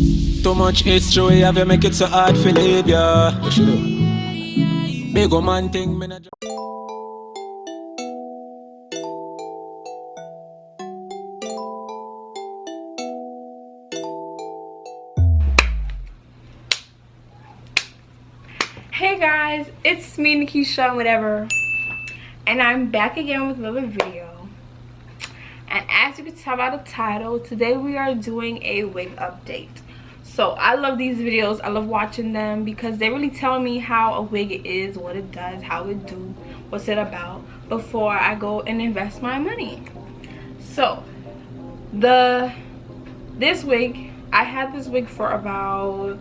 Too much history have you make it so hard to leave ya. What you do? Big man thing, me not. Hey guys, it's me, Nekeisha, whatever, and I'm back again with another video. And as you can tell by the title, today we are doing a wig update. So I love these videos. I love watching them because they really tell me how a wig is, what it does, how it do, what's it about, before I go and invest my money. So this wig, I had this wig for about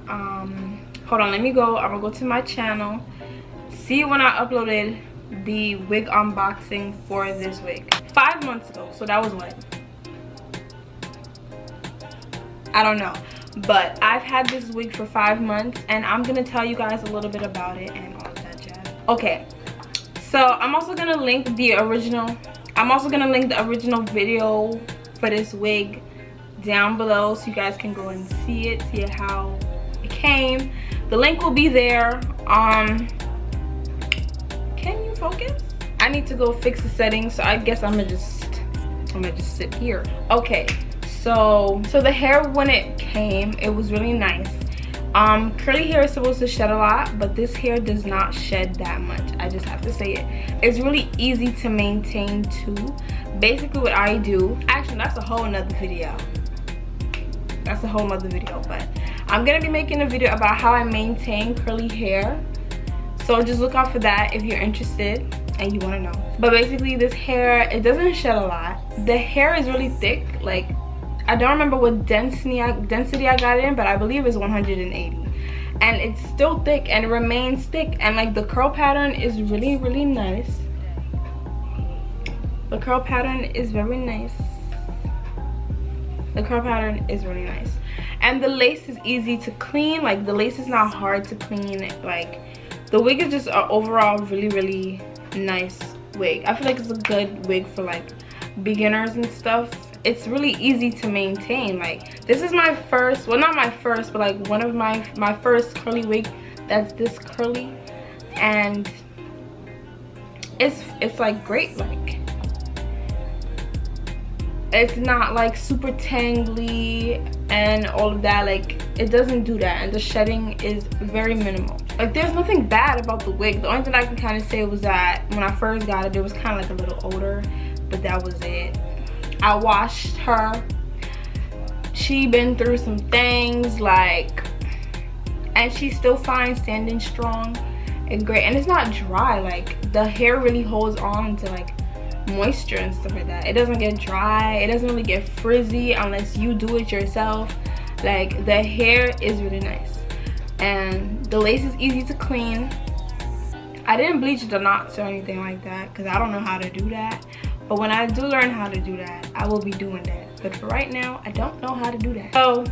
hold on, let me go. I'm gonna go to my channel, see when I uploaded the wig unboxing for this wig 5 months ago. So that was what, I don't know, but I've had this wig for 5 months and I'm gonna tell you guys a little bit about it and all of that jazz. Okay, so I'm also gonna link the original video for this wig down below so you guys can go and see how it came. The link will be there. Can you focus? I need to go fix the settings, so I guess I'm gonna just sit here. Okay, so the hair, when it came, it was really nice. Curly hair is supposed to shed a lot, but this hair does not shed that much. I just have to say it. It's really easy to maintain too. Basically what I do, actually that's a whole nother video. But I'm gonna be making a video about how I maintain curly hair. So just look out for that if you're interested and you want to know. But basically this hair, it doesn't shed a lot. The hair is really thick. Like, I don't remember what density I got it in, but I believe it's 180. And it's still thick and it remains thick. And like the curl pattern is really, really nice. The curl pattern is very nice. And the lace is easy to clean. Like the lace is not hard to clean. Like the wig is just an overall really, really nice wig. I feel like it's a good wig for like beginners and stuff. It's really easy to maintain. Like this is my first, well not my first, but like one of my first curly wig that's this curly, and it's like great. Like it's not like super tangly and all of that. Like it doesn't do that, and the shedding is very minimal. Like there's nothing bad about the wig. The only thing I can kind of say was that when I first got it was kind of like a little older, but that was it. I washed her. She been through some things, like, and she's still fine, standing strong and great. And it's not dry. Like the hair really holds on to like moisture and stuff like that. It doesn't get dry. It doesn't really get frizzy unless you do it yourself. Like the hair is really nice, and the lace is easy to clean. I didn't bleach the knots or anything like that because I don't know how to do that. But when I do learn how to do that, I will be doing that. But for right now, I don't know how to do that. So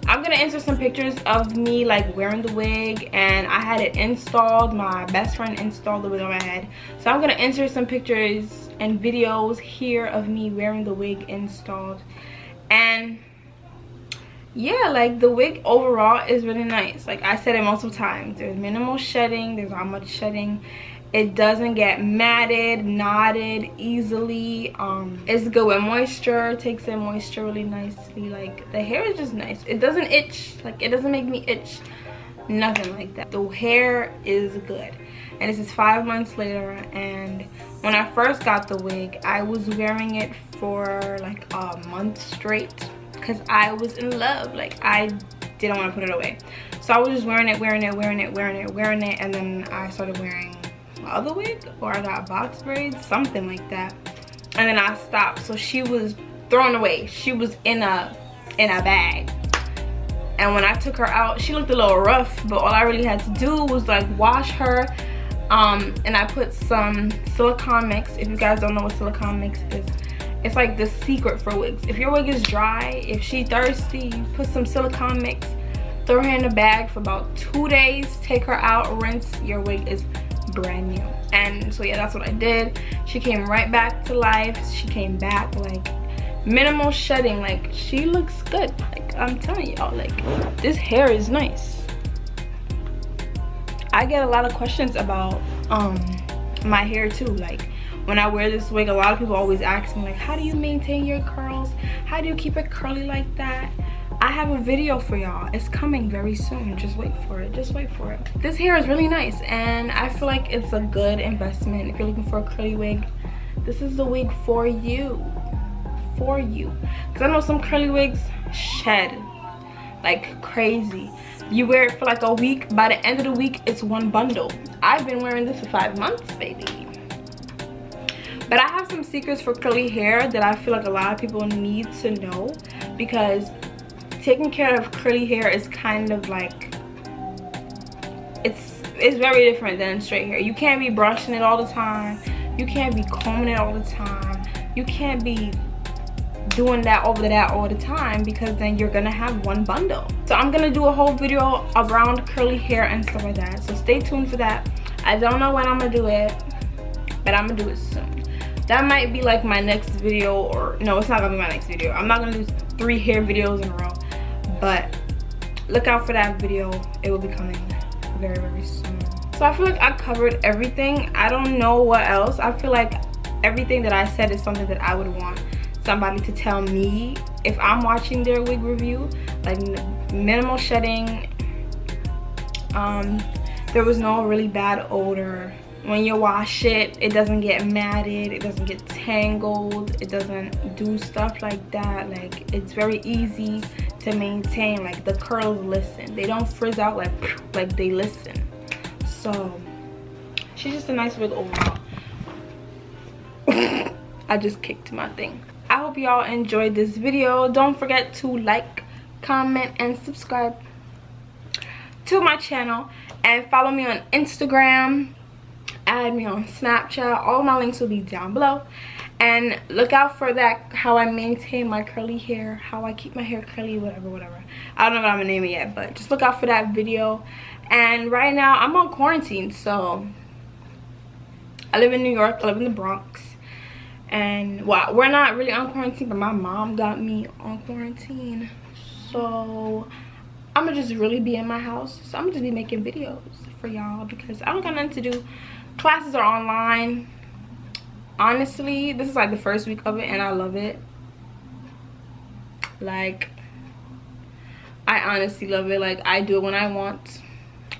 I'm gonna insert some pictures of me like wearing the wig, and I had it installed. My best friend installed the wig on my head. So I'm gonna insert some pictures and videos here of me wearing the wig installed. And yeah, like the wig overall is really nice. Like I said it multiple times, there's minimal shedding, there's not much shedding. It doesn't get matted, knotted easily. It's good with moisture, takes in moisture really nicely. Like the hair is just nice. It doesn't itch. Like it doesn't make me itch, nothing like that. The hair is good. And this is 5 months later, and when I first got the wig, I was wearing it for like a month straight because I was in love. Like I didn't want to put it away, so I was just wearing it, and then I started wearing my other wig, or I got box braids, something like that, and then I stopped. So she was thrown away. She was in a bag, and when I took her out, she looked a little rough, but all I really had to do was like wash her, and I put some silicone mix. If you guys don't know what silicone mix is, it's like the secret for wigs. If your wig is dry, if she thirsty, you put some silicone mix, throw her in a bag for about 2 days, take her out, rinse, your wig is brand new. And so yeah, that's what I did. She came right back to life. She came back like minimal shedding. Like, she looks good. Like, I'm telling y'all, like, this hair is nice. I get a lot of questions about my hair too. Like, when I wear this wig, a lot of people always ask me, like, how do you maintain your curls? How do you keep it curly like that? I have a video for y'all. It's coming very soon. Just wait for it. Just wait for it. This hair is really nice, and I feel like it's a good investment. If you're looking for a curly wig, this is the wig for you. For you. Because I know some curly wigs shed like crazy. You wear it for like a week. By the end of the week, it's one bundle. I've been wearing this for 5 months, baby. But I have some secrets for curly hair that I feel like a lot of people need to know, because taking care of curly hair is kind of like, it's very different than straight hair. You can't be brushing it all the time. You can't be combing it all the time. You can't be doing that over that all the time, because then you're gonna have one bundle. So I'm gonna do a whole video around curly hair and stuff like that. So stay tuned for that. I don't know when I'm gonna do it, but I'm gonna do it soon. That might be like my next video, or no, it's not gonna be my next video. I'm not gonna do 3 hair videos in a row, but look out for that video. It will be coming very, very soon. So I feel like I covered everything. I don't know what else. I feel like everything that I said is something that I would want somebody to tell me if I'm watching their wig review. Like, minimal shedding, there was no really bad odor. When you wash it, it doesn't get matted, it doesn't get tangled, it doesn't do stuff like that. Like, it's very easy to maintain. Like, the curls listen, they don't frizz out like they listen. So she's just a nice wig overall. I just kicked my thing. I hope y'all enjoyed this video. Don't forget to like, comment, and subscribe to my channel, and follow me on Instagram, add me on Snapchat. All my links will be down below, and look out for that, how I maintain my curly hair, how I keep my hair curly, whatever. I don't know what I'm gonna name it yet, but just look out for that video. And right now I'm on quarantine, so I live in New York, I live in the Bronx. And well, we're not really on quarantine, but my mom got me on quarantine, so I'm gonna just really be in my house. So I'm gonna just be making videos for y'all, because I don't got nothing to do. Classes are online. Honestly, this is like the first week of it, and I love it. Like, I honestly love it. Like, I do it when I want.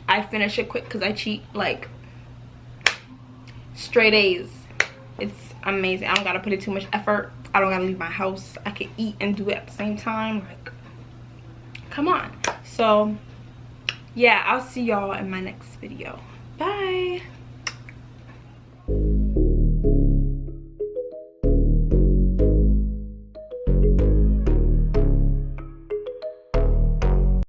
I finish it quick because I cheat. Like, straight A's. It's amazing. I don't gotta put in too much effort. I don't gotta leave my house. I can eat and do it at the same time. Like, come on. So yeah, I'll see y'all in my next video. Bye.